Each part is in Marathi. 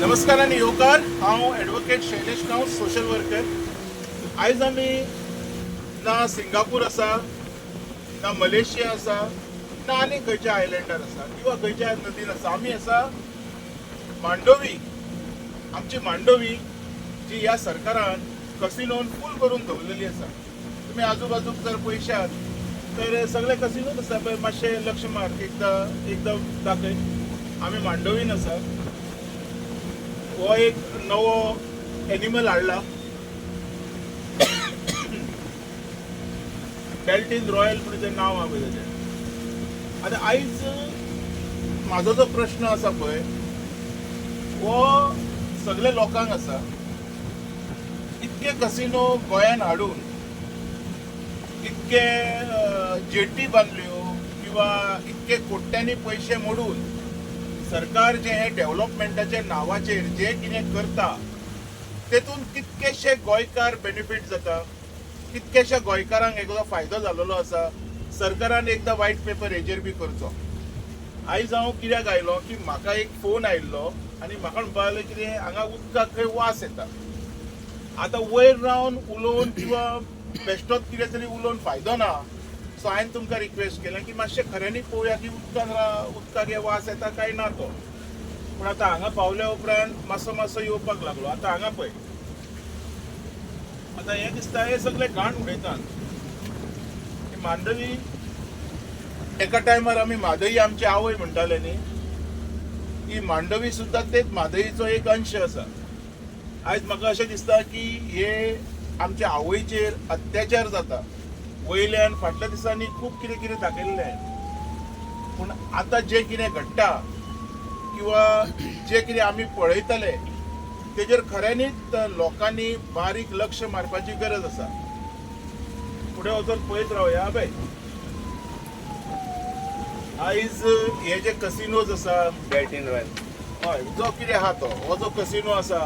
नमस्कार आणि येवकार। हांव advocate Shailesh Gawas social worker. आयज आमी ना सिंगापूर आसा, ना मलेशिया आसा, ना आनी खंयच्या आयलँडार आसा किंवा खंयच्या नदीन आसा। आमी आसा मांडोवी। आमची मांडोवी जी ह्या सरकारान कसिनोन फूल करून दवरलेली आसा। तुम्ही आजूबाजूक जर पळयशात तर सगळे कसिनोच आसा पळय। मातशें लक्ष मार, एकदा दाखय। आमी मांडोवीन आसा। वो एक नवो एनिमल हाडला, बेल्टीन रॉयल म्हणून तें नांव आहा तेजें। आतां आयज म्हाजो जो प्रश्न आसा पळय वो सगळे लोकांक आसा। इतके कसिनो गोंयान हाडून इतके जेटी बांदल्यो किंवा इतके कोट्यांनी पैसे मोडून सरकार जे हे डेव्हलपमेंटाच्या नावाचेर जे कितें करता तेतून कितकेशे गोंयकार बेनिफीट जाता, कितकेशे गोंयकारांक हेचो फायदो जाल्लो आसा। सरकारान एकदा व्हाईट पेपर हेजेर बी करचो। आयज हांव कित्याक आयलो की म्हाका एक फोन आयिल्लो आनी म्हाका म्हणपाक लागले कितें हांगा उदकाक खंय वास येता। आतां वयर रावन उलोवन किंवा बेश्टोच कितें तरी उलोवन फायदो ना। सो हांवें तुमकां रिक्वेस्ट केलें की मातशें खऱ्यांनी पळोवया की उदकाक हे वास येता काय ना तो। पूण आतां हांगा पावल्या उपरांत मातसो येवपाक लागलो। आतां हांगा पळय, आतां हें दिसता हे सगळे घाण उडयतात। मांडवी एका टायमार आमी म्हादई आमची आवय म्हणटाले न्ही, ही मांडवी सुद्दां तेच म्हादईचो एक अंश आसा। आयज म्हाका अशें दिसता की हे आमच्या आवयचेर अत्याचार जाता। वयल्यान फाटल्या दिसांनी खूब कितें कितें दाखयल्लें, पूण आतां जें कितें घडटा किंवा जें कितें आमी पळयतले तेजेर खऱ्यांनीच लोकांनी बारीक लक्ष मारपाची गरज आसा। फुडें वचून पळयत रावया पळय। आयज हे जे कसिनोज आसा बेल्टीन रॉयल, हय, जो कितें आहा तो हो जो कसिनो आसा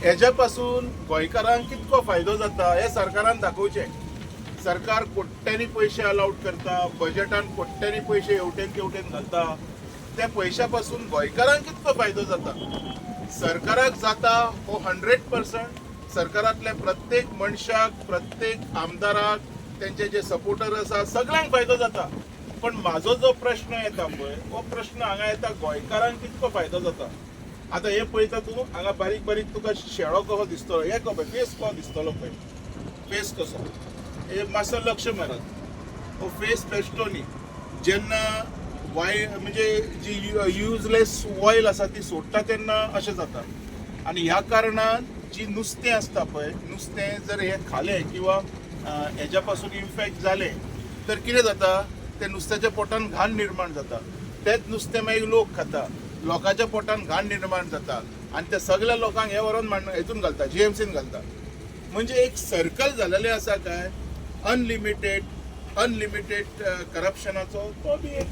हेज्या पासून गोंयकारांक कितको फायदो जाता हे सरकारान दाखोवचें। सरकार कोट्यांनी पैसे अलाउड करता, बजेटान कोट्यांनी पैसे हेवटेन तेवटेन घालता। त्या पैशा पासून गोंयकारांक कितको फायदो जाता, सरकाराक जाता हो 100%। सरकारांतल्या प्रत्येक मनशाक, प्रत्येक आमदाराक, त्यांचे जे सपोर्टर आसा सगळ्यांक फायदो जाता। पण म्हाजो जो प्रश्न येता पळय हो प्रश्न हांगा येता गोंयकारांक कितको फायदो जाता। आतां हे पळयता तूं हांगा बारीक बारीक तुका शेळो कसो दिसतलो, हे पळय फेस कसो दिसतलो पळय, फेस कसो, हे मातसो लक्ष मारात। हो फेस बेश्टो न्ही। जेन्ना म्हणजे जी युजलेस ऑयल आसा ती सोडटा तेन्ना अशें जाता। आनी ह्या कारणान जी नुस्तें आसता पळय, नुस्तें जर हे खालें किंवा हेज्या पासून इन्फेक्ट जालें तर कितें जाता, ते नुस्त्याच्या पोटान घाण निर्माण जाता। तेच नुस्तें मागीर लोक खाता, लोकांच्या पोटान घाण निर्माण जाता आनी त्या सगळ्या लोकांक हे व्हरोन हेतून घालता, जीएमसीन घालता। म्हणजे एक सर्कल जालेलें आसा काय अनलिमिटेड करप्शनाचो। तो बी एक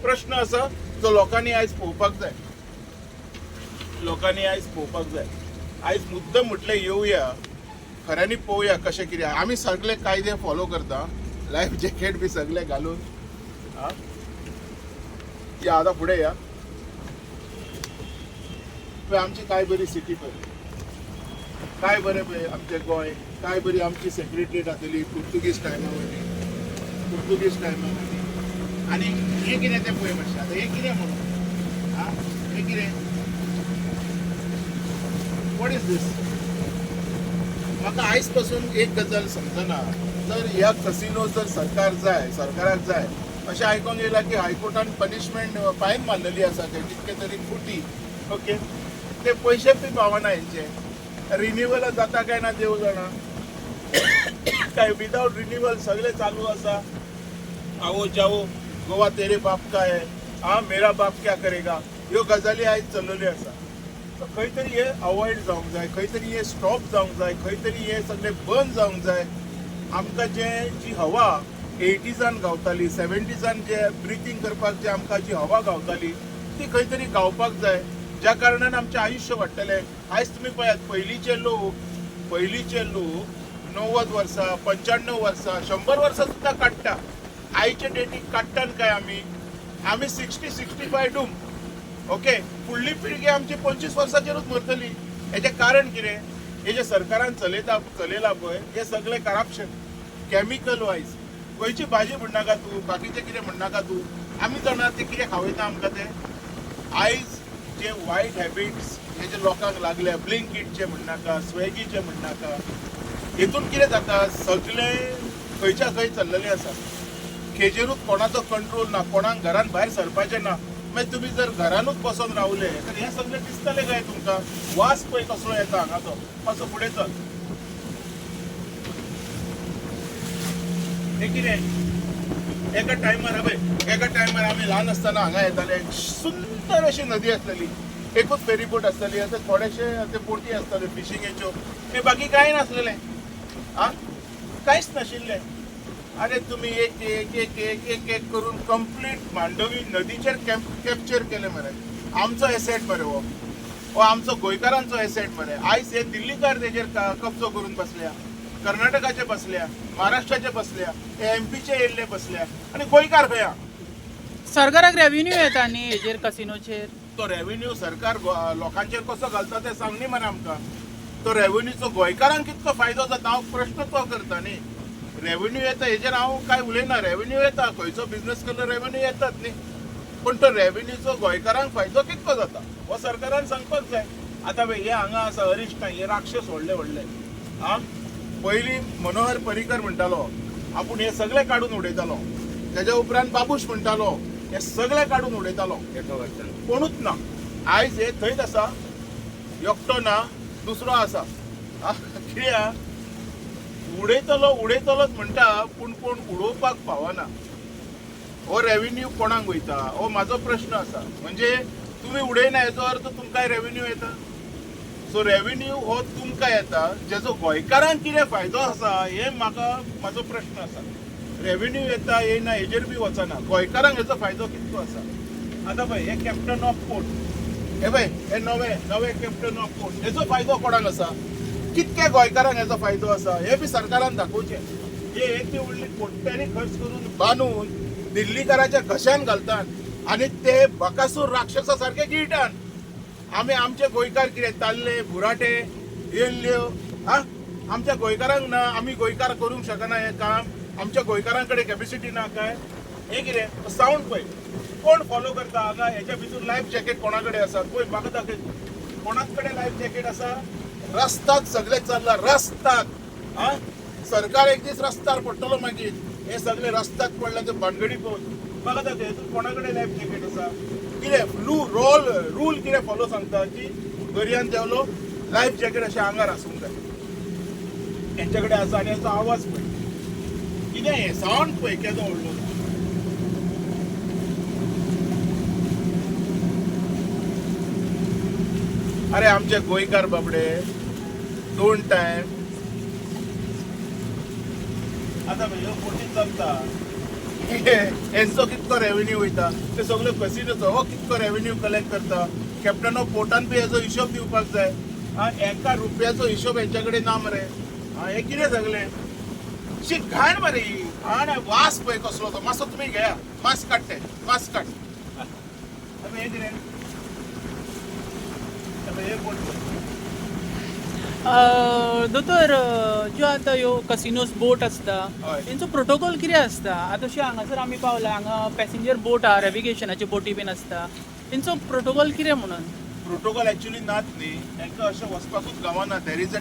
प्रश्न आसा जो लोकांनी आयज पळोवपाक जाय, आयज मुद्दम म्हटलें येवया, खऱ्यांनी पळोवया कशें कितें। आमी सगळे कायदे फॉलो करता, लायफ जॅकेट बी सगळे घालून। या आतां फुडें या पळय, आमची काय बरी सिटी पळय, काय बरें पळय आमचें गोंय, काय बरी आमची सेक्रेटरीएट आसली पुर्तुगीज टायमा वयली। आनी हे कितें तें पळय मातशें। आतां हे कितें म्हणून हे कितें, वॉट इज दीस? म्हाका आयज पासून एक गजाल समजना। जर ह्या कसिनो जर सरकाराक जाय अशें आयकूंक येयलां की हायकोर्टान पनिशमेंट फायन मारलेली आसा खंय कितके तरी कोटी। ओके, ते पयशे बी पावना हेंचे। रिन्यूवल जाता काय ना देव जाणा, काय विदाउट रिन्यूवल सगळे चालू आसा। आओ जाओ गोवा तेरे बाप का है, मेरा बाप क्या करेगा, ह्यो गजाली आयज चल्लेल्यो आसा। खंय तरी हे अवॉइड जावंक जाय, खंय तरी हे स्टॉप जावंक जाय, खंय तरी हे सगळे बंद जावंक जाय। आमकां जी हवा 80सां गावताली, 70सां जे ब्रिथींग करपाक जे आमकां जी हवा गावताली ती खंय तरी गावपाक जाय, ज्या कारणान आमचें आयुश्य वाडटलें। आयज तुमी पळयात पयलींचे लोक 90 वर्सां, 95 वर्सां, 100 वर्सां सुद्दां काडटा। आयचे डेटीक काडटात काय आमी 60-65 डूम। ओके, फुडली पिळगी आमची 25 वर्सांचेरूच मरतली. हेजें कारण कितें? हे जे सरकारान चलयला पळय हे सगळे करप्शन, केमिकल वायज. खंयची भाजी म्हणनाका तूं, बाकीचें कितें म्हणनाका तूं, आमी जाणा ते कितें खावयता आमकां ते. आयज जे वायट हॅबिट्स हे जे लोकांक लागल्या, ब्लिंकिटचे म्हणनाका, स्विगीचे म्हणनाका, हेतून कितें जाता, सगळें खंयच्या खंय चल्लेलें आसा. खेजेरूच कोणाचो कंट्रोल ना, कोणाक घरान भायर सरपाचें ना. मागीर तुमी जर घरानूच बसून रावले तर हें सगळें दिसतलें काय तुमकां? वास पळय कसलो येता हांगाचो. असो फुडें चल. हे कितें? एका टायमार आमी ल्हान आसतना हांगा येताले, सुंदर अशी नदी आसलेली, एकूच फेरीबोट आसतली, अशे थोडेशे ते बोटी आसताल्यो फिशिंगेच्यो. हे बाकी कांय नासलेलें. कांयच नाशिल्लें. अरे तुम्ही एक एक एक एक एक एक करून कंप्लीट मांडवी नदीचेर कॅप्चर केले मरे. आमचो एसेट मरे हो आमचो गोंयकारांचो एसेट मरे. आयज हे दिल्लीकार तेजेर कब्जो करून बसल्या, कर्नाटकाचे बसल्या, महाराष्ट्राचे बसल्या, हे एमपीचे येयल्ले बसल्या, आणि गोंयकार खंय? सरकाराक रेव्हेन्यू येता न्ही हेजेर कसिनोचेर. तो रेव्हेन्यू सरकार लोकांचेर कसो घालता ते सांग न्ही मरे आमकां. तो रेव्हेन्यूचो गोंयकारांक कितको फायदो जाता हांव प्रश्न तो करता न्ही. रेव्हेन्यू येता हेजेर हांव काय उलयना. रेव्हेन्यू येता, खंयचो बिझनेस केल्लो रेव्हेन्यू येतात न्ही. पण तो रेव्हेन्यूचो गोंयकारांक फायदो कितको जाता हो सरकारान सांगपाक जाय. आतां पळय हे हांगा आसा अरिश्टां, हे राक्षस व्हडले व्हडले. पयलीं मनोहर पर्रीकर म्हणटालो आपूण हे सगळे काडून उडयतालो. तेज्या उपरांत बाबूश म्हणटालो हे सगळे काडून उडयतालो. कोणूच ना. आयज हे थंयच आसा, एकटो ना, दुसरो आसा. कित्याक उडयतलोच म्हणटा, पूण कोण उडोवपाक पावना. हो रेव्हेन्यू कोणाक वयता हो म्हाजो प्रश्न आसा. म्हणजे तुमी उडयना हेजो अर्थ तुमकांय रेव्हेन्यू येता. सो रेव्हेन्यू हो तुमकां येता, जेजो गोंयकारांक कितें फायदो आसा हे म्हाजो प्रश्न आसा. रेव्हेन्यू येता येयना हेजेर बी वचना, गोंयकारांक हेजो फायदो कितको आसा. आतां पळय हे कॅप्टन ऑफ पोर्ट, हे पळय हे नवे कॅप्टन ऑफ पोर्ट, हेजो फायदो कोणाक आसा? कितके गोंयकारांक हेजो फायदो आसा हे बी सरकारान दाखोवचें. हे एक ती व्हडली कोट्यांनी खर्च करून बांदून दिल्लीकाराच्या घशान घालतात आनी ते बकासूर राक्षसा सारके गिळटात. आमी आमचे गोंयकार कितें ताल्ले बुराटे येल्ल्यो? आमच्या गोंयकारांक ना, आमी गोंयकार करूंक शकना हें काम? आमच्या गोंयकारां कडेन कॅपेसिटी ना काय? हे कितें सावंड पळय कोण फॉलो करता हांगा. हेच्या भितर लायफ जॅकेट कोणा कडेन आसा पळय म्हाका दाखय. कोणाच कडेन लायफ जॅकेट आसा? रस्ताक सगळे चल्ला, रस्ताक. सरकार एक दीस रस्त्यार पडटलो मागीर. हे सगळे रस्त्याक पडले ते भानगडी पळोवन म्हाका दाखय हेतून कोणा कडेन लायफ जॅकेट आसा? कितें रूल कितें फॉलो सांगता की दर्यान देवलो लायफ जॅकेट अशें आंगार आसूंक जाय. हेंच्या कडेन आसा आनी हेचो आवाज पळय कितें हें सावंड पळय केदो व्हडलो. अरे आमचे गोंयकार बाबडे 2 टायम आतां ह्यो बोटीन जगता. हेंचो कितको रेव्हेन्यू वयता ते सगळ्यो कसिनोचो हो कितको रेव्हेन्यू कलेक्ट करता. कॅप्टन ऑफ पोर्टान बी हेजो हिशोब दिवपाक जाय. एका रुपयाचो हिशोब हेंच्या कडेन ना मरे. हे कितें सगळें शी घाण मरे ही. आनी वास पळय कसलो तो. मातसो तुमी घेया, मास्क काड ते, मास्क काड. हे कितें दोतोर ज्यो आतां ह्यो कसिनोज बोट आसता तेंचो प्रोटोकॉल कितें आसता? आतां अशें हांगासर आमी पावला, हांगा पॅसेंजर बोट आहा, नॅविगेशनाची बोटी बीन आसता, तेंचो प्रोटोकॉल कितें म्हणून? प्रोटोकॉल एक्चुअली नात न्ही. तांकां अशें वचपाकूच गावना. देर इज अ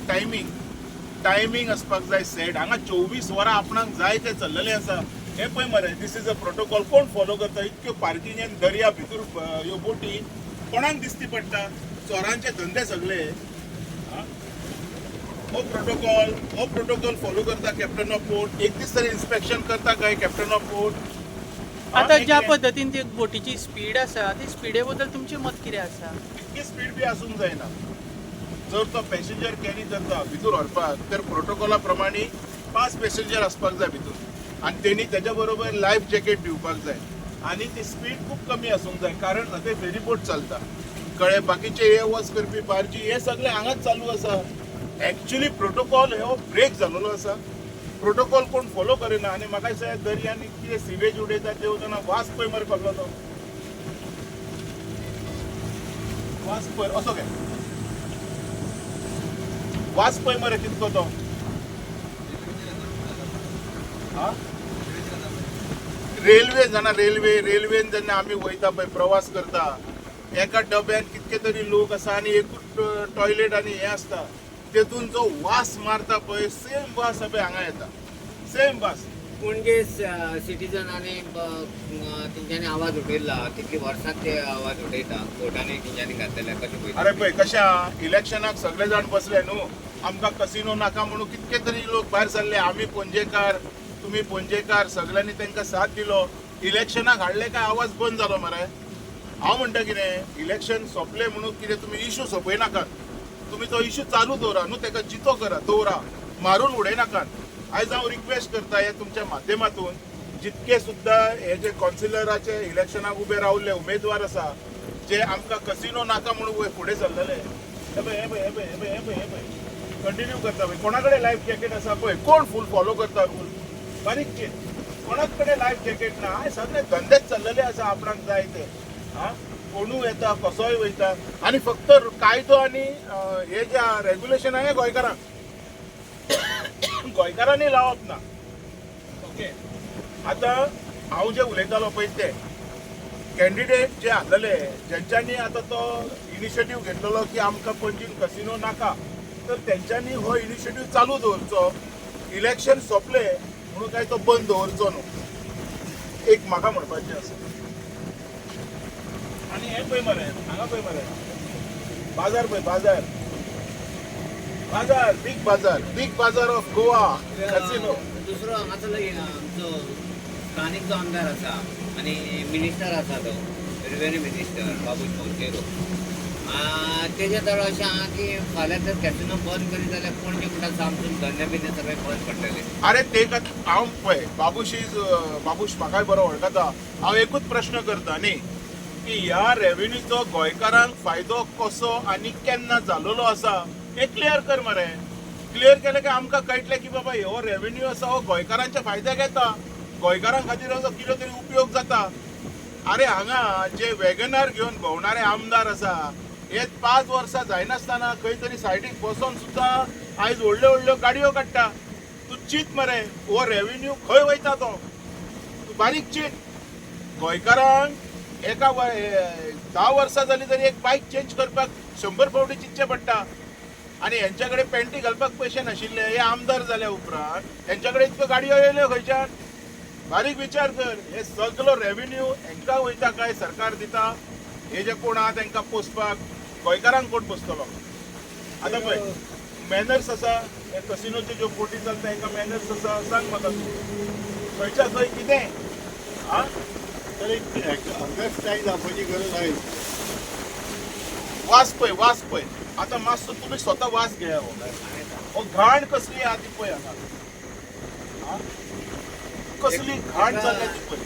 टायमींग असपाक जाय सेट. हांगा 24 वरां आपणाक जाय ते चल्लेलें आसा. हे पळय मरे, दीस इज अ प्रोटोकॉल. कोण फॉलो करता? इतक्यो पार्किंगेन दर्या भितर ह्यो बोटी कोणाक दिसती पडटा? चोरांचे धंदे सगळे. हो प्रोटोकॉल फॉलो करता कॅप्टन ऑफ पोर्ट. एक दीस तरी इन्स्पेक्शन करता काय कॅप्टन ऑफ पोर्ट? आतां ज्या पद्दतीन ती बोटीची स्पीड आसा ती स्पिडे बद्दल तुमचें मत कितें आसा? इतकी स्पीड बी आसूंक जायना. जर तो पॅसेंजर कॅरी करता भितर व्हरपाक तर प्रोटोकॉला प्रमाणे 5 पॅसेंजर आसपाक जाय भितर आनी तेणी तेज्या बरोबर लायफ जॅकेट दिवपाक जाय. आनी ती स्पीड खूब कमी आसूंक जाय कारण थंय फेरीबोट चलता. कळ्ळें? बाकीचे हे वच करपी बार्जी हे सगळे हांगाच चालू आसा. एक्चुअली प्रोटोकॉल हो ब्रेक जाल्लो आसा. प्रोटोकॉल कोण फॉलो करिना आनी म्हाका दिसता दर्यान कितें सिवेज उडयता ते वतना वास पळय मरे कसलो तो. वास पळय असो घे वास पळय मरे कितको तो हा रेल्वे जाणा रेल्वेन जेन्ना आमी वयता पळय प्रवास करता एका डब्यान कितके तरी लोक आसा आनी एकूच टॉयलेट आनी हे आसता तेतून जो वास मारता पळय सेम वास पळय हांगा येता सेम वास पूण जे सिटीजनांनी तेंच्यांनी आवाज उठयला कितली वर्सां ते आवाज उठयता कोर्टाने तेंच्यांनी घातलेल्या कशें पळयता अरे पळय कशा इलेक्शनाक सगळे जाण बसले न्हू आमकां कसिनो नाका म्हणून कितके तरी लोक भायर सरले आमी पणजेकार तुमी पणजेकार सगळ्यांनी तांकां साथ दिलो इलेक्शनाक हाडले काय आवाज बंद जालो मरे हांव म्हणटा कितें इलेक्शन सोंपलें म्हणून कितें तुमी इश्यू सोंपयनाकात तुमी तो इश्यू चालू दवरा न्हू ताका जितो करा दवरा मारून उडयनाकात आयज हांव रिक्वेस्ट करता हे तुमच्या माध्यमातून जितके सुद्दां हे जे कौन्सिलराचे इलेक्शनाक उबे रावल्ले उमेदवार आसा जे आमकां कसिनो नाका म्हणून फुडें सरलेले हे पळय कंटिन्यू करता पळय कोणा कडेन लायफ जॅकेट आसा पळय कोण फूल फॉलो करता रूल बारीक चीज कोणाच कडेन लायफ जॅकेट ना हे सगळे धंदेच चल्लेले आसा आपणाक जाय ते हा कोणूय येता कसोय वयता आनी फक्त कायदो आनी हे जे रेग्युलेशन आहे गोंयकारांक गोंयकारांनी लावप ना ओके आतां हांव जे उलयतालो पळय ते कॅन्डिडेट जे आसलेले जेंच्यांनी आतां तो इनिशिएटीव घेतलेलो की आमकां पणजीन कसिनो नाका तर तेंच्यांनी हो इनिशिएटीव चालू दवरचो इलेक्शन सोंपले म्हणून काय तो बंद दवरचो न्हू एक म्हाका म्हणपाचें आसा आनी हे पळय मरे हांगा पळय मरे बाजार पळय बाजार बाजार बिग बाजार ऑफ गोवा कसिनो दुसरो हांगासरलो आमचो स्थानीक जो आमदार आसा आनी मिनिस्टर आसा तो रेव्हेन्यू मिनिस्टर बाबूश मोन्तेरो तेजे तर अशें आहा की फाल्यां जर कॅसिनो बंद करीत जाल्यार पणजे म्हणटा सामसून धंदे बिंदे सगळे बंद पडटले अरे ते हांव पळय बाबूश म्हाकाय बरो वळखता हांव एकूच प्रश्न करता न्ही की ह्या रेव्हेन्यूचो गोंयकारांक फायदो कसो आनी केन्ना जालोलो आसा हे क्लियर कर मरे क्लियर केले की आमकां कळटलें की बाबा हो रेव्हेन्यू आसा हो गोंयकारांच्या फायद्याक येता गोंयकारां खातीर असो कितें तरी उपयोग जाता अरे हांगा जे वॅगनार घेवन भोंवणारे आमदार आसा हे 5 वर्सां जायनासतना खंय तरी सायडीक बसोन सुद्दां आयज व्हडल्यो व्हडल्यो गाडयो काडटा तूं चिंत मरे हो रेव्हेन्यू खंय वयता तो तूं बारीक चिंत गोंयकारांक एका 10 वर्सां जालीं तरी एक बायक चेंज करपाक 100 फावटी चिंतचें पडटा आनी हेंच्या कडेन पॅन्टी घालपाक पयशे नाशिल्ले हे आमदार जाल्या उपरांत हेंच्या कडेन इतक्यो गाडयो येयल्यो खंयच्यान बारीक विचार कर हे सगळो रेव्हेन्यू हेंकां वयता काय सरकार दिता हे जे कोण आहा तांकां पोसपाक गोंयकारांक कोण पोसतलो आतां पळय मॅनर्स आसा हे कसिनोच्यो ज्यो बोटी चलता हेंकां मॅनर्स आसा सांग म्हाका तूं खंयच्या थंय कितें आ तर एक अंडरस्टँड दाखवण्याची गरज आहे वास पळय आतां मातसो तुमी स्वता वास घेया हो घाण कसली आहा ती पळय हांगा कसली घाण जाल्या ती पळय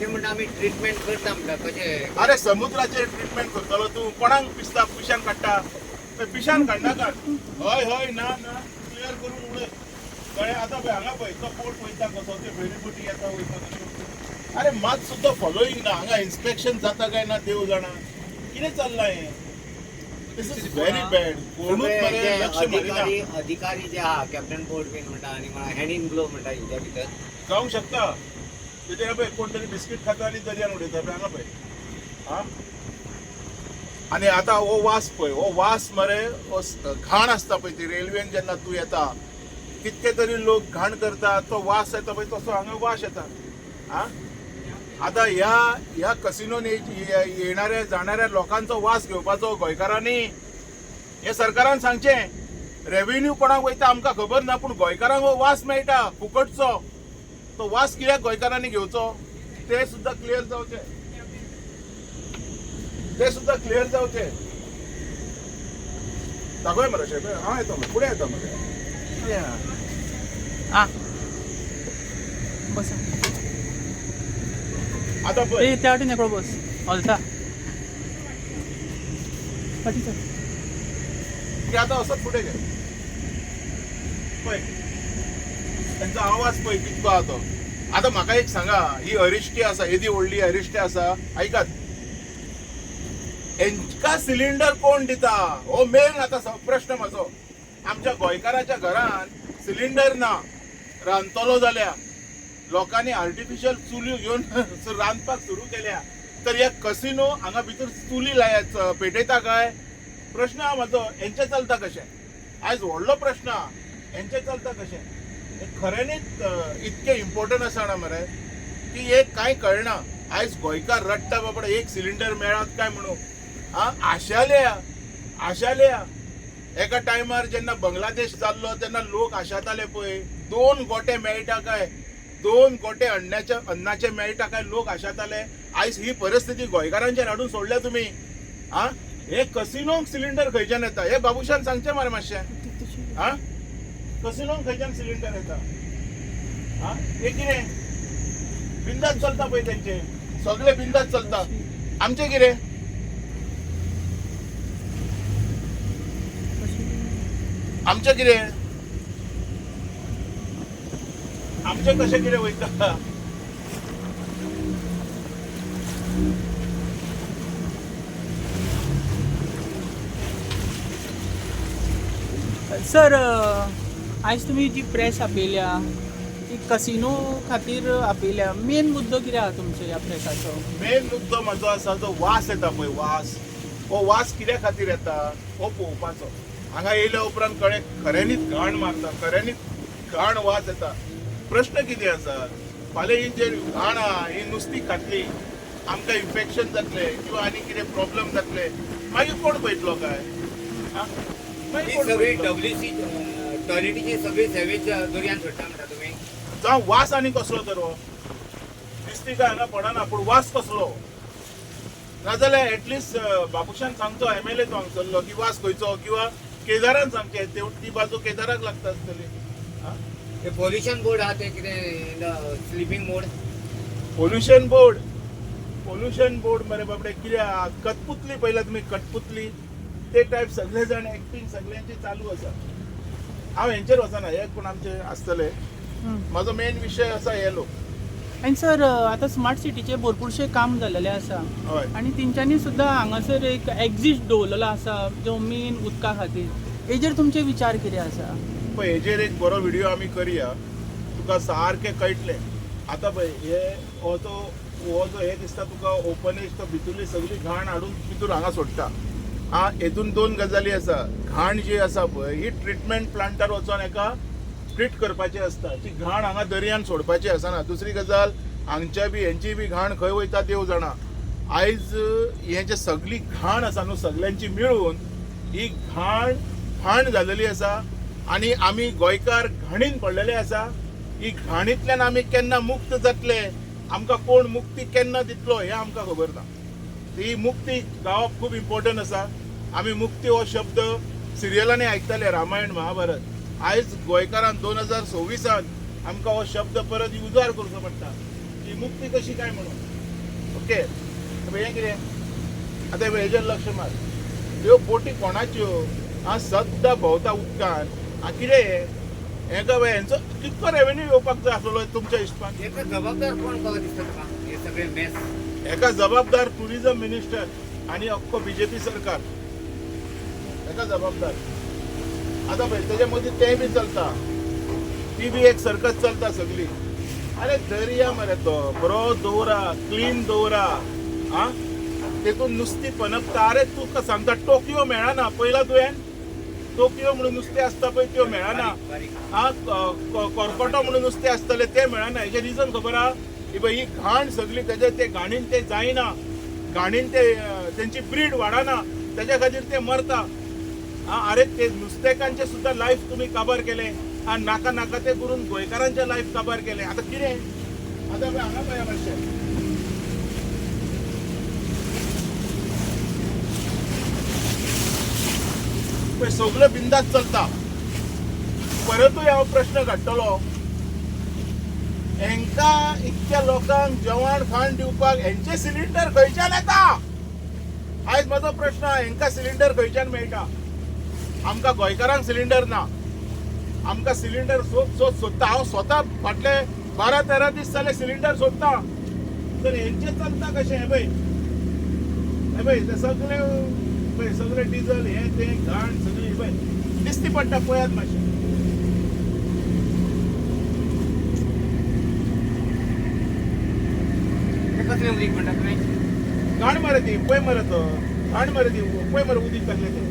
ते म्हणटा आमी ट्रिटमेंट करता म्हणटा कशें अरे समुद्राचेर ट्रिटमेंट करतलो तूं कोणाक पिसता पिशान काडटा पिशान काडनाका हय ना क्लियर करून उडय कळ्ळें आतां पळय हांगा पळय तो बोट वयता कसो ते फेरीबोटी येता वयता तशें अरे मात सुद्दां फॉलोईंग ना हांगा इन्स्पेक्शन जाता काय ना देव जाणा कितें चल्लां हें दिस इज व्हेरी बॅड कोणूच मरे लक्ष मारिना अधिकारी जे आहा कॅप्टन बोर्ड बीन म्हणटा आनी हँड इन ग्लो म्हणटा हेच्या भितर जावंक शकता तेजेर पळय कोण तरी बिस्कीट खाता आनी दर्यान उडयता पळय हांगा पळय हा आनी आतां हो वास पळय हो वास मरे हो घाण आसता पळय ती रेल्वेन जेन्ना तूं येता कितके तरी लोक घाण करता तो वास येता पळय तसो हांगा वास येता हा आतां ह्या कसिनोन येणाऱ्या जाणाऱ्या लोकांचो वास घेवपाचो गोंयकारांनी हे सरकारान सांगचें रेव्हेन्यू कोणाक वयता आमकां खबर ना पूण गोंयकारांक हो वास मेळटा फुकटचो तो वास कित्याक गोंयकारांनी घेवचो ते सुद्दां क्लियर जावचे दाखय मरे शेफ हांव येता मरे फुडें येता मरे आ बसा आतां पळय त्या वाटेन एकलो बस हलता फाटी चल की आतां असोच फुडें घे पळय त्यांचा आवाज पळय कितको आहा तो आतां म्हाका एक सांगा ही अरिश्टी आसा येदी व्हडली अरिश्टी आसा आयकात हेंका सिलिंडर कोण दिता हो मेन आता प्रश्न म्हजो. आमच्या गोंयकाराच्या घरान सिलिंडर ना, रांदतलो जाल्यार लोकांनी आर्टिफिशियल चुली घेवन रांदपाक सुरू केल्या, तर ह्या कसिनो हांगा भितर चुली लायत पेटयता काय? प्रश्न हा म्हजो, हेंचे चलता कशें? आयज व्हडलो प्रश्न हा, हेंचे चलता कशें? हे खऱ्यांनीच इतके इम्पॉर्टंट आसा ना मरे की हे कांय कळना. आयज गोंयकार रडटा बाबा एक सिलिंडर मेळत काय म्हणून. आशाल्या एका टायमार जेन्ना बांगलादेश जाल्लो तेन्ना लोक आशाताले पळय 2 गोटे मेळटा काय, 2 गोटे अन्नाचे मेळटा काय लोक आशाताले. आयज ही परिस्थिती गोंयकारांचेर हाडून सोडल्या तुमी. हे कसिनोक सिलिंडर खंयच्यान येता हे बाबुशान सांगचें मरे मातशें. कसिनोक खंयच्यान सिलिंडर येता? हे कितें बिंदास चलता पळय तेंचे, सगळे बिंदास चलता. आमचे कितें? आमचे कितें? आमचे कशें कितें वयता? सर आयज तुमी जी प्रेस आपयल्या ती कसिनो खातीर आपयल्या. मेन मुद्दो कितें आहा तुमचो ह्या प्रेसाचो? मेन मुद्दो म्हजो आसा जो वास येता पळय, वास. हो वास कित्या खातीर येता हो पळोवपाचो. हांगा येयल्या उपरांत कळ्ळें खऱ्यांनीच घाण मारता, खऱ्यांनीच घाण वास येता. प्रश्न कितें आसा, फाल्यां ही जे घाण आहा ही नुस्ती खातली, आमकां इन्फेक्शन जातलें किंवा आनी कितें प्रॉब्लेम जातले, मागीर कोण पळयतलो काय? मागीर कोण सगळी पळयतलो? WC टॉयलेटीची सगळी सेवेज दर्यान सोडटा म्हणटा तुमी. जावं वास आनी कसलो तर हो दिसती काय हांगा पडना, पूण वास कसलो? नाजाल्यार एटलिस्ट बाबुशान सांगचो, MLA तो हांगसरलो की वास खंयचो, किंवा केदारान सांगचें ती बाजू केदाराक लागता आसतली. ते पोल्युशन बोर्ड आहा ते कितें स्लिपींग मोड. पोल्युशन बोर्ड मरे बाबडे कित्याक कठपुतली पळयला तुमी? कठपुतली ते टायप सगळे जाण एक्टिंग सगळ्यांची चालू आसा. हांव हेंचेर वचना, हे कोण आमचे आसतले. म्हाजो मेन विशय आसा येलो. आनी सर आतां स्मार्ट सिटीचे भरपूरशे काम जाल्लेले आसा हय. आनी तेंच्यांनी सुद्दां हांगासर एक एक्झिस्ट दवरलेलो आसा जो मेन उदका खातीर. हेजेर तुमचे विचार कितें आसा? पळय हेजेर एक बरो व्हिडिओ आमी करया, तुका सारकें कळटलें. आतां पळय हो जो हे दिसता तुका ओपनेज, तो भितरली सगळी घाण हाडून भितर हांगा सोडटा. हेतून 2 गजाली आसा. घाण जी आसा पळय ही ट्रिटमेंट प्लांटार वचोन एका ट्रीट करपाची आसता. ती घाण हांगा दर्यान सोडपाची आसना. दुसरी गजाल हेंची बी घाण खंय वयता देव जाणा. आयज हे जे सगळी घाण आसा न्हू सगळ्यांची मिळून ही घाण जालेली आसा आनी आमी गोंयकार घाणीन पडलेले आसा. ही घाणींतल्यान आमी केन्ना मुक्त जातले, आमकां कोण मुक्ती केन्ना दितलो हें आमकां खबर ना. ही मुक्ती गावप खूब इम्पॉर्टंट आसा. आमी मुक्ती हो शब्द सिरियलांनी आयकताले, रामायण महाभारत. आयज गोंयकारान 2026 आमकां हो शब्द परत युजार करचो पडटा. ही मुक्ती कशी काय म्हणून. ओके, हें कितें आतां हेजेर लक्ष मार. ह्यो बोटी कोणाच्यो? सद्दां भोंवता उदकान. कितें हें काय हेंचो कितको रेवेन्यू येवपाक जाय आसलो तुमच्या हिशपान? हेका जबाबदार कोण कवा दिसता तुका हे सगळे मेस? हेका जबाबदार टुरिझम मिनिस्टर आणि अख्खो BJP सरकार. हेका जबाबदार. आता पळय तेजे मदीं तें बी चलता, ती बी एक सर्कस चलता सगळी. अरे दर्या मरे तो बरो दवरा, क्लीन दवरा. तेतून नुस्ती पनपता. अरे तुका सांगता टोकयो मेळना. पयला तुवें टोकयो म्हणून नुस्तें आसता पळय त्यो मेळना. कोरकोटो म्हणून नुस्तें आसतलें तें मेळना. हेजें रिजन खबर आहा? ही पळय ही घाण सगळी ते घाणीन ते जायना, घाणीन तेंची ब्रीड वाडना, तेज्या खातीर ते मरता. अरे ते नुस्तेकांचे सुद्धा लायफ तुम्ही काबार केले आणि नाका ते करून गोंयकारांचे लायफ काबार केले. आता कितें? आता हांगा पळया मातशें. पळय सगळं बिंदास चलता. परतूय हांव प्रश्न काडटलो, हेंका इतक्या लोकांक जेवण खाण दिवपाक हेंचे सिलिंडर खंयच्यान येता? आयज म्हजो प्रश्न, हेंका सिलिंडर खंयच्यान मेळटा? आमकां गोंयकारांक सिलिंडर ना. आमकां सिलिंडर सोदता. हांव स्वता फाटले 12-13 दीस जाले सिलिंडर सोदता. तर हेंचे चलता कशें? हे पळय पळय ते सगळे पळय सगळे डिझल हे ते घाण सगळी पळय दिसती पडटा पळयात मातशें. कसले उदीक म्हणटा तुवें? घाण मरे ती पळय मरे तो घाण मरे ती पळय मरे उदीक कसलें तें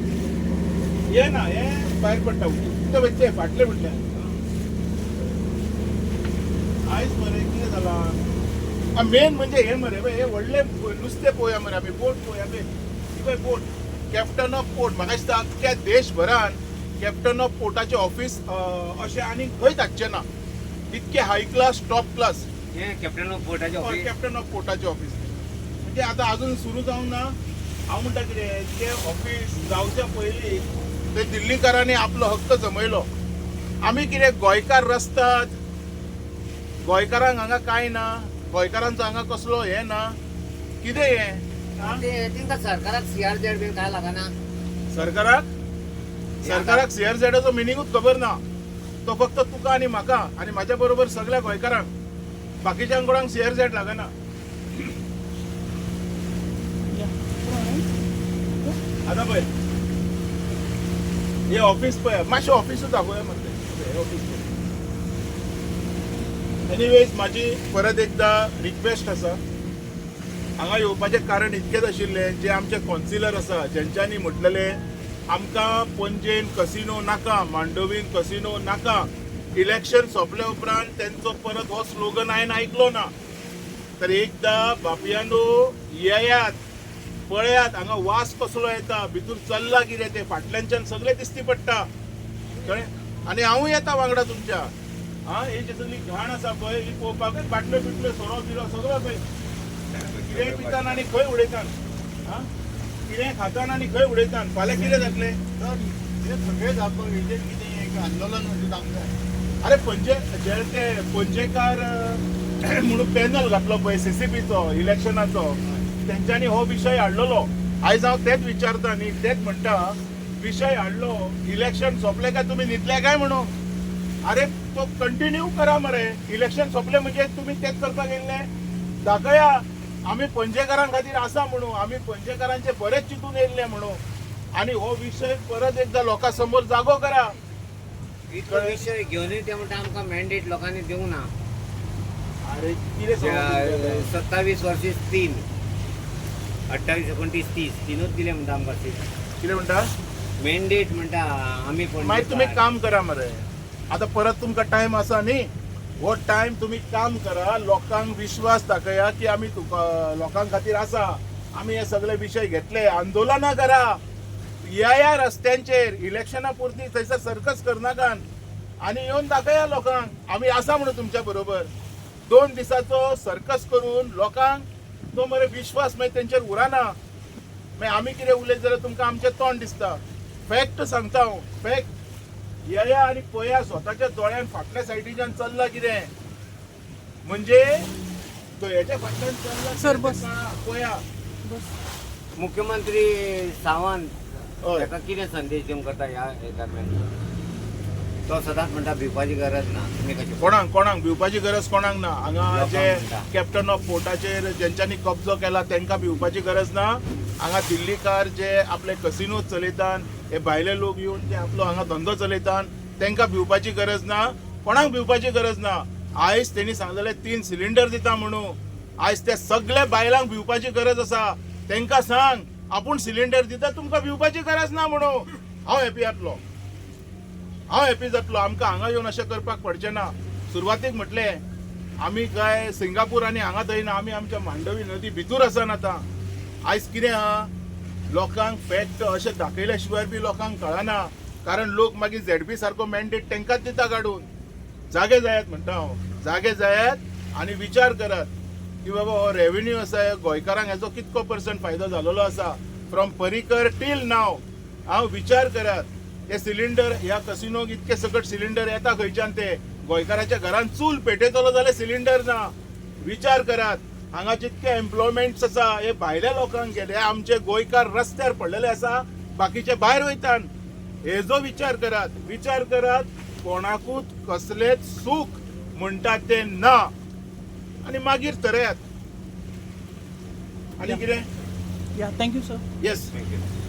हे ना हे भायर पडटा उदीक ते वच्चे फाटले म्हटल्यार आयज मरे कितें जालां मेन म्हणजे हे मरे हे व्हडले नुस्तें पळोवया मरे आमी बोट पळोवया पळय बोट कॅप्टन ऑफ पोर्ट म्हाका दिसता अख्ख्या देशभरान कॅप्टन ऑफ पोर्टाचें ऑफिस अशें आनी खंय धाडचें ना इतके हाय क्लास टॉप क्लास हे कॅप्टन ऑफ बोटाचे ऑफिस. कॅप्टन ऑफ पोर्टाचें ऑफिस म्हणजे आतां अजून सुरू जावंक ना. हांव म्हणटा कितें तें ऑफिस जावच्या पयलीं ते दिल्लीकारांनी आपलो हक्क जमयलो. आमी कितें गोंयकार रस्तात गोंयकारांक हांगा कांय ना गोंयकारांचो हांगा कसलो हे ना कितें हें तेंकां सरकाराक CRZ बीन काय लागना? सरकाराक CRZचो मिनिंगूच खबर ना. तो फक्त तुका आनी म्हाका आनी म्हाज्या बरोबर सगळ्या गोंयकारांक बाकीच्या कोणाक CRZ लागना. आतां पळय हे ऑफिस पळय मातशें ऑफिसूच दाखोवया म्हणटा ऑफिस. एनिवेज म्हाजी परत एकदां रिक्वेस्ट आसा हांगा येवपाचें कारण इतकेंच आशिल्लें जे आमचे कॉन्सिलर आसा जेंच्यांनी म्हटलेलें आमकां पणजेन कसिनो नाका मांडोवीन कसिनो नाका. इलेक्शन सोंपले उपरांत तेंचो परत हो स्लोगन हांवें आयकलो ना. तर एकदां बापयानो येयात पळयात हांगा वास कसलो येता भितूर चल्ला कितें तें फाटल्यानच्यान सगळें दिसती पडटा कळ्ळें आनी हांवूय येता वांगडा तुमच्या. ही जी सगळी घाण आसा पळय ही पळोवपाकूच बाटल्यो बिटल्यो सोरो बिरो सगळो पळय कितें पितात आनी खंय उडयतात कितें खातात आनी खंय उडयतात. फाल्यां कितें जातलें तर हे सगळे जातो हेजेर कितें एक आंदोलन म्हणजे जावंक अरे जे ते पणजेकार म्हणून पॅनल घातलो पळय CCPचो इलेक्शनाचो तेंच्यांनी हो विशय हाडलेलो. आयज हांव तेच विचारता न्ही तेच म्हणटा विशय हाडलो इलेक्शन सोंपले काय तुमी न्हिदले काय म्हणून. अरे तो कंटिन्यू करा मरे इलेक्शन सोंपले म्हणजे तुमी तेच करपाक येयल्ले दाखया आमी पणजेकारां खातीर आसा म्हणून आमी पणजेकारांचे बरेच चिंतून येयल्ले म्हणून आनी हो विशय परत एकदां लोकां समोर जागो करा. इतको विशय घेवनूय ते म्हणटा आमकां मॅन्डेट लोकांनी दिवंक ना. अरे कितें सांगू 27 वर्सीस 3 28 29 30 तीनूच दिले म्हणटा आमकां सीट. कितें म्हणटा मॅन्डेट म्हणटा आमी मागीर तुमी काम करा मरे आता परत तुमकां टायम आसा न्ही हो टायम तुमी काम करा लोकांक विश्वास दाखया की आमी लोकां खातीर आसा आमी हे सगळे विशय घेतले आंदोलनां करा या रस्त्यांचेर इलेक्शना पुरती थंयसर सर्कस करनाकान आनी येवन दाखया लोकांक आमी आसा म्हणून तुमच्या बरोबर. 2 दिसाचो सर्कस करून लोकांक तो मरे विश्वास मागीर तेंचेर उरना. मागीर आमी कितें उलयत जाल्यार तुमकां आमचें तोंड दिसता. फॅक्ट सांगता हांव फॅक्ट या आनी पळया स्वताच्या दोळ्यान फाटल्या सायडीच्यान चल्ला कितें म्हणजे तो हेच्या फाटल्यान चल्ला सर, बस. पळया मुख्यमंत्री सावंत हय. ताका कितें संदेश दिवंक करता ह्या दरम्यान? तो सदांच म्हणटा भिवपाची गरज ना. तुमी कशें कोणाक भिवपाची गरज कोणाक ना. हांगा जे कॅप्टन ऑफ पोर्टाचेर जेंच्यांनी कब्जो केला तांकां भिवपाची गरज ना. हांगा दिल्लीकार जे आपले कसिनो चलयतात हे भायले लोक येवन जे आपलो हांगा धंदो चलयतात तांकां भिवपाची गरज ना. कोणाक भिवपाची गरज ना. आयज तेणी सांगलेले 3 सिलिंडर दिता म्हणून आयज त्या सगळ्या बायलांक भिवपाची गरज आसा. तांकां सांग आपूण सिलिंडर दिता तुमकां भिवपाची गरज ना म्हणून. हांव हॅपी जातलो आमकां हांगा येवन अशें करपाक पडचें ना. सुरवातीक म्हटलें आमी काय सिंगापूर आनी हांगा थंय ना आमी आमच्या मांडवी नदी भितूर आसात आतां. आयज कितें आहा लोकांक फॅक्ट अशें दाखयल्या शिवाय बी लोकांक कळना कारण लोक मागीर ZP सारको मॅन्डेट तांकांच दिता काडून. जागे जायात म्हणटा हांव जागे जायात आनी विचार करात की बाबा हो रेव्हेन्यू आसा गोंयकारांक हेजो कितको % फायदो जालोलो आसा फ्रॉम पर्रीकर टील नाव. हांव विचार करात हे सिलिंडर ह्या कसिनोक इतके सकट सिलिंडर येता खंयच्यान ते गोंयकाराच्या घरान चूल पेटयतलो जाल्यार सिलिंडर ना. विचार करात हांगा जितके एम्प्लॉयमेंट्स आसा हे भायल्या लोकांक गेले आमचे गोंयकार रस्त्यार पडलेले आसा बाकीचे भायर वयतात. हेजो विचार करात कोणाकूच कसलेच सूख म्हणटात ते ना आनी मागीर थरयात. आनी कितें या थँक्यू सर येस थँक्यू